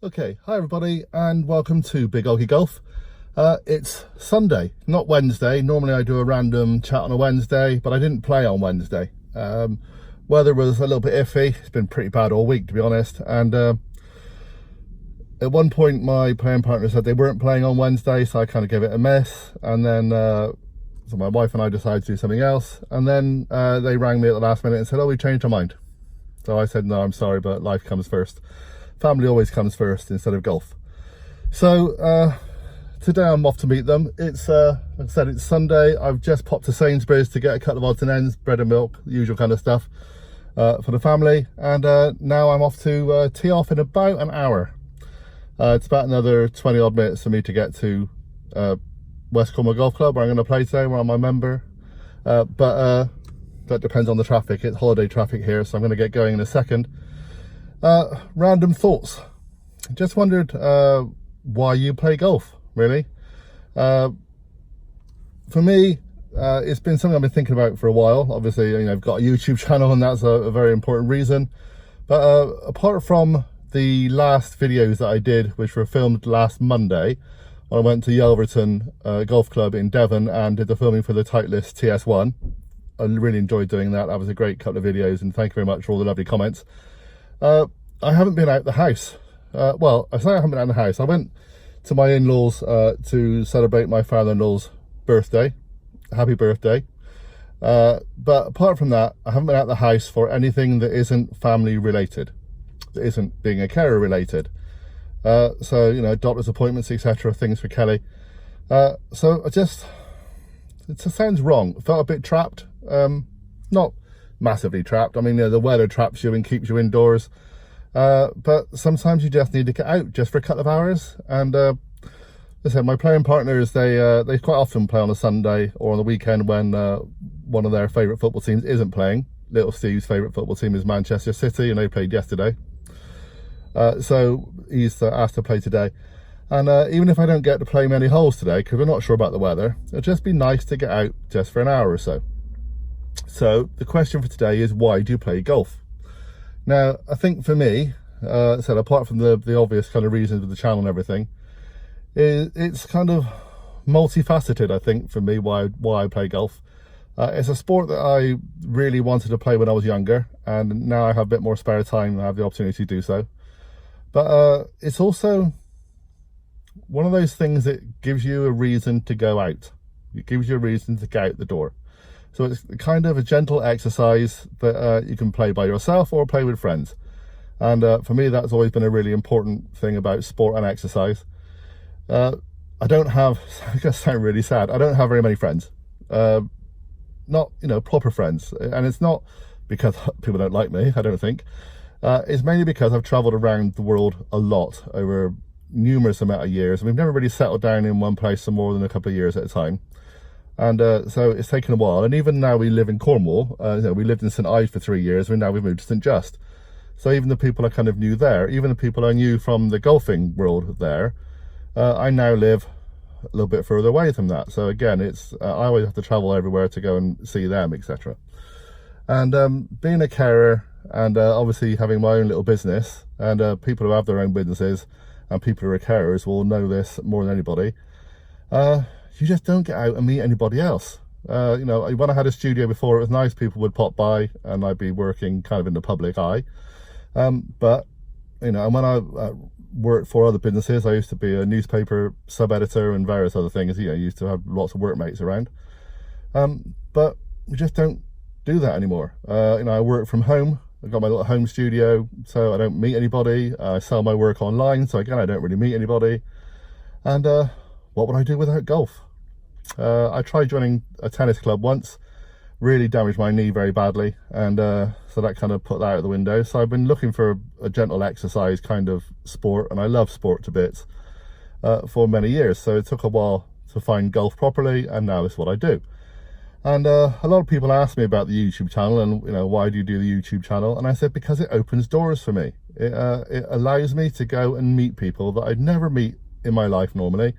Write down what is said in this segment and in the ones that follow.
Okay, hi everybody and welcome to Big OGGIE Golf. It's Sunday, not Wednesday. Normally I do a random chat on a Wednesday, but I didn't play on Wednesday. Weather was a little bit iffy. It's been pretty bad all week, to be honest. And at one point my playing partner said they weren't playing on Wednesday, so I kind of gave it a miss. And then so my wife and I decided to do something else. And then they rang me at the last minute and said, oh, we changed our mind. So I said, no, I'm sorry, but life comes first. Family always comes first instead of golf. So today I'm off to meet them. It's like I said, it's Sunday. I've just popped to Sainsbury's to get a couple of odds and ends, bread and milk, the usual kind of stuff for the family. And now I'm off to tee off in about an hour. It's about another 20 odd minutes for me to get to West Cornwall Golf Club, where I'm going to play today, where I'm a member. But that depends on the traffic. It's holiday traffic here, so I'm going to get going in a second. Random thoughts. Just wondered why you play golf, really. For me, it's been something I've been thinking about for a while. Obviously, you know, I've got a YouTube channel and that's a very important reason. But apart from the last videos that I did, which were filmed last Monday, when I went to Yelverton Golf Club in Devon and did the filming for the Titleist TS1. I really enjoyed doing that. That was a great couple of videos, and thank you very much for all the lovely comments. I haven't been out the house. Well, I say I haven't been out of the house. I went to my in-laws to celebrate my father-in-law's birthday. Happy birthday. But apart from that, I haven't been out of the house for anything that isn't family related, that isn't being a carer related. So, you know, doctor's appointments, etc., things for Kelly. So it just sounds wrong. Felt a bit trapped. Not massively trapped. I mean, you know, the weather traps you and keeps you indoors. But sometimes you just need to get out just for a couple of hours. And as I said, my playing partners, they quite often play on a Sunday or on the weekend when one of their favourite football teams isn't playing. Little Steve's favourite football team is Manchester City, and they played yesterday. So he's asked to play today. And even if I don't get to play many holes today, because we're not sure about the weather, it'll just be nice to get out just for an hour or so. So the question for today is, why do you play golf? Now, I think for me, said apart from the obvious kind of reasons with the channel and everything, it's kind of multifaceted, I think, for me, why I play golf. It's a sport that I really wanted to play when I was younger, and now I have a bit more spare time and I have the opportunity to do so. But it's also one of those things that gives you a reason to go out. It gives you a reason to get out the door. So it's kind of a gentle exercise that you can play by yourself or play with friends. And for me, that's always been a really important thing about sport and exercise. I don't have, I'm going to sound really sad, I don't have very many friends. Not, you know, proper friends. And it's not because people don't like me, I don't think. It's mainly because I've travelled around the world a lot over numerous amount of years. And we've never really settled down in one place for more than a couple of years at a time. And so it's taken a while, and even now we live in Cornwall. You know, we lived in St Ives for 3 years, and now we've moved to St Just. So even the people I kind of knew there, even the people I knew from the golfing world there, I now live a little bit further away from that. So again, it's I always have to travel everywhere to go and see them, etc. And being a carer and obviously having my own little business, and people who have their own businesses and people who are carers will know this more than anybody. You just don't get out and meet anybody else. You know, when I had a studio before, it was nice. People would pop by and I'd be working kind of in the public eye. But, you know, and when I worked for other businesses, I used to be a newspaper sub-editor and various other things. You know, used to have lots of workmates around. But we just don't do that anymore. You know, I work from home. I've got my little home studio, so I don't meet anybody. I sell my work online, so again, I don't really meet anybody. And what would I do without golf? I tried joining a tennis club once, really damaged my knee very badly, and so that kind of put that out the window. So I've been looking for a gentle exercise kind of sport, and I love sport to bits for many years. So it took a while to find golf properly, and now it's what I do. And a lot of people ask me about the YouTube channel, and you know, why do you do the YouTube channel? And I said, because it opens doors for me. It allows me to go and meet people that I'd never meet in my life normally.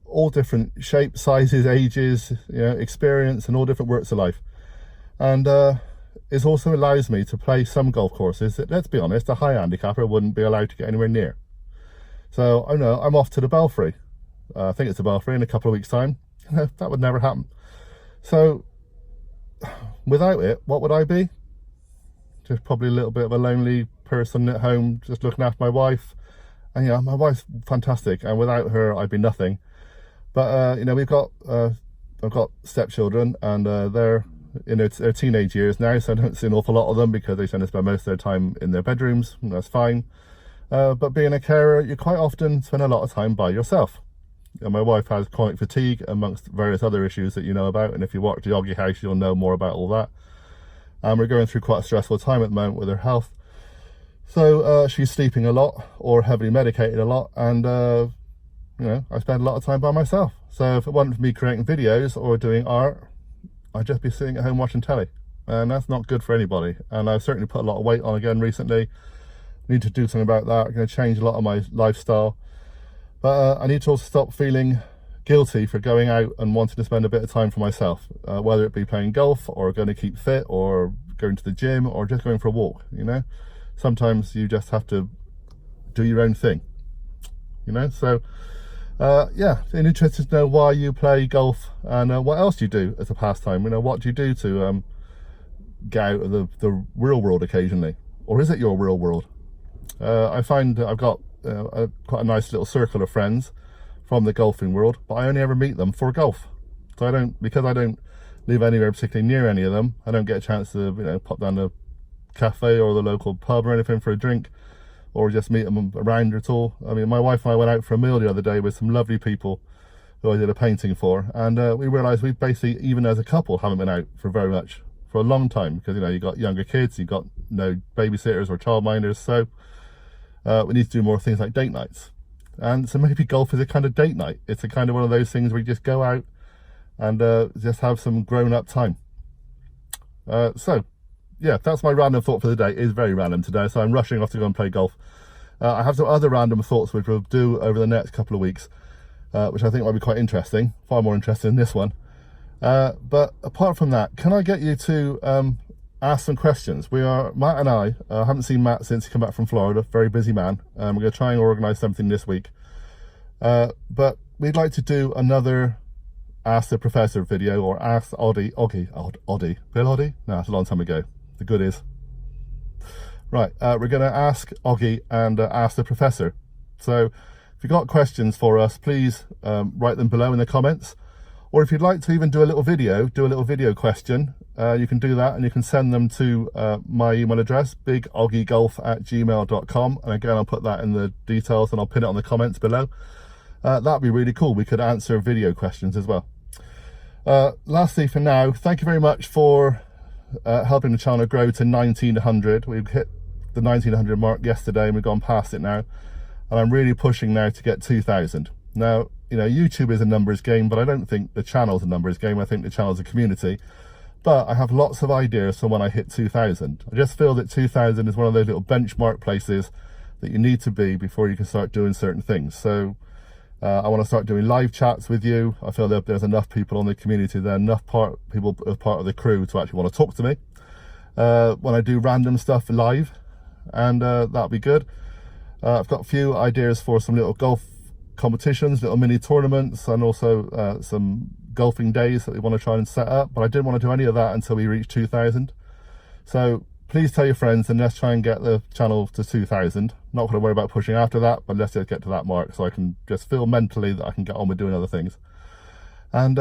All different shapes, sizes, ages, you know, experience, and all different walks of life. And it also allows me to play some golf courses that, let's be honest, a high handicapper wouldn't be allowed to get anywhere near. So I know I'm off to the Belfry. I think it's the Belfry in a couple of weeks' time. That would never happen. So without it, what would I be? Just probably a little bit of a lonely person at home, just looking after my wife. And you know, my wife's fantastic, and without her, I'd be nothing. But you know, I've got stepchildren, and they're in their teenage years now, so I don't see an awful lot of them because they tend to spend most of their time in their bedrooms, and that's fine. But being a carer, you quite often spend a lot of time by yourself. And my wife has chronic fatigue amongst various other issues that you know about, and if you work the OGGIE house, you'll know more about all that. And we're going through quite a stressful time at the moment with her health. So she's sleeping a lot or heavily medicated a lot, and you know, I spend a lot of time by myself. So if it wasn't for me creating videos or doing art, I'd just be sitting at home watching telly, and that's not good for anybody. And I've certainly put a lot of weight on again recently. Need to do something about that. I'm going to change a lot of my lifestyle, but I need to also stop feeling guilty for going out and wanting to spend a bit of time for myself, whether it be playing golf or going to keep fit or going to the gym or just going for a walk. You know, sometimes you just have to do your own thing, you know. So yeah, I'm interested to know why you play golf and what else you do as a pastime. You know, what do you do to get out of the real world occasionally, or is it your real world? I find I've got quite a nice little circle of friends from the golfing world, but I only ever meet them for golf. So because I don't live anywhere particularly near any of them, I don't get a chance to, you know, pop down the cafe or the local pub or anything for a drink, or just meet them around at all. I mean, my wife and I went out for a meal the other day with some lovely people who I did a painting for, and we realised we basically, even as a couple, haven't been out for a long time, because, you know, you've got younger kids, you've got no babysitters or childminders, so we need to do more things like date nights. And so maybe golf is a kind of date night. It's a kind of one of those things where you just go out and just have some grown-up time. So yeah, that's my random thought for the day. It is very random today, so I'm rushing off to go and play golf. I have some other random thoughts which we'll do over the next couple of weeks, which I think might be quite interesting, far more interesting than this one. But apart from that, can I get you to ask some questions? Matt and I haven't seen Matt since he came back from Florida, very busy man. We're going to try and organise something this week. But we'd like to do another Ask the Professor video, or Ask OGGIE. Bill Oddie? No, that's a long time ago. The good is. Right, we're going to ask OGGIE and Ask the Professor. So if you've got questions for us, please write them below in the comments. Or if you'd like to even do a little video question, you can do that, and you can send them to my email address, bigoggiegolf@gmail.com. And again, I'll put that in the details and I'll pin it on the comments below. That'd be really cool. We could answer video questions as well. Lastly, for now, thank you very much for helping the channel grow to 1900. We've hit the 1900 mark yesterday and we've gone past it now. And I'm really pushing now to get 2000. Now, you know, YouTube is a numbers game, but I don't think the channel's a numbers game. I think the channel's a community. But I have lots of ideas for when I hit 2000. I just feel that 2000 is one of those little benchmark places that you need to be before you can start doing certain things. So I want to start doing live chats with you. I feel that there's enough people on the community there, enough people as part of the crew to actually want to talk to me when I do random stuff live, and that'll be good. I've got a few ideas for some little golf competitions, little mini tournaments, and also some golfing days that we want to try and set up, but I didn't want to do any of that until we reach 2000. So please tell your friends and let's try and get the channel to 2000. Not going to worry about pushing after that, but let's just get to that mark so I can just feel mentally that I can get on with doing other things. And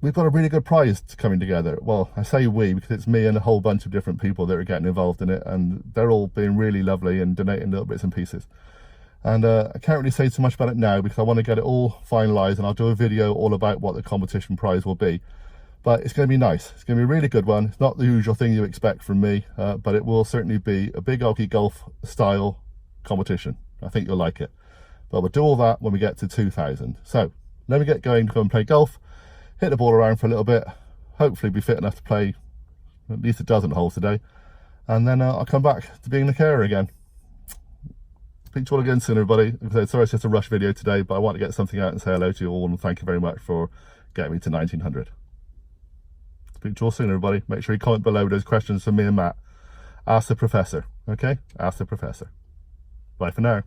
we've got a really good prize coming together. Well, I say we because it's me and a whole bunch of different people that are getting involved in it, and they're all being really lovely and donating little bits and pieces. And I can't really say too much about it now because I want to get it all finalised, and I'll do a video all about what the competition prize will be. But it's going to be nice. It's going to be a really good one. It's not the usual thing you expect from me, but it will certainly be a big OGGIE golf style competition. I think you'll like it. But we'll do all that when we get to 2000. So let me get going to go and play golf, hit the ball around for a little bit, hopefully be fit enough to play at least a dozen holes today, and then I'll come back to being the carer again. Speak to you all again soon, everybody. Sorry, it's just a rush video today, but I want to get something out and say hello to you all, and thank you very much for getting me to 1900. Speak to you all soon, everybody. Make sure you comment below those questions for me and Matt. Ask the Professor, okay? Ask the Professor. Bye for now.